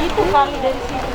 Itu kali dari situ.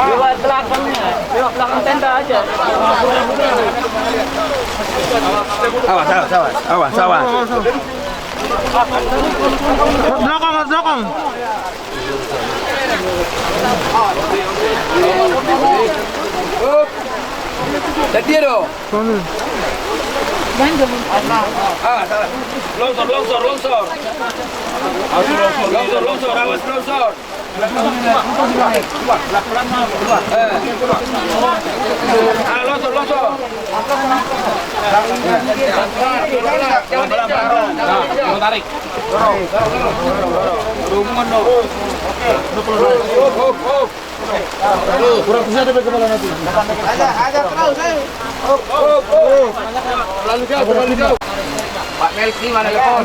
Lewat belakangnya, lewat belakang tenda aja. Awas. Belakang. Tadi dong. Longsor. Awas longsor. Longsor. Jangan tarik. Kurang bisa ada kepala nanti. Ada terus saya. Terlalu jauh. Pak Melki mana telepon?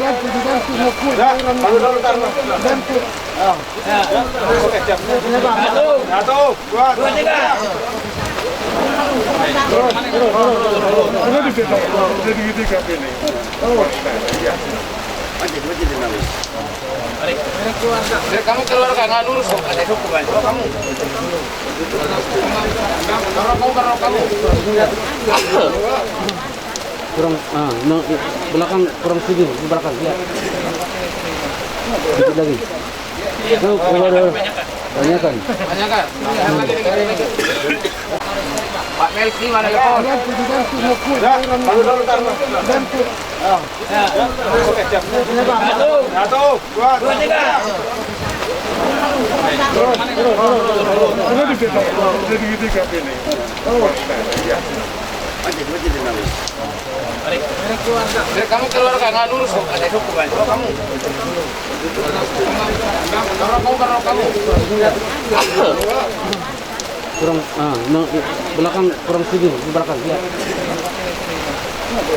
Satu, dua, tiga. Kamu keluar nggak lurus kok, ada hukuman. Kamu. Kamu. Kurang belakang kurang sedikit di belakang ya. Sedikit lagi. Tuh, banyakan. Pak Melki mana telepon? Satu, dua, tiga. Kamu keluar nggak lurus kok, ada hukuman. Kamu. Kamu. Kurang belakang kurang sedikit di belakang ya.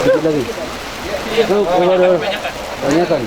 Sedikit lagi. Tuh, banyakan.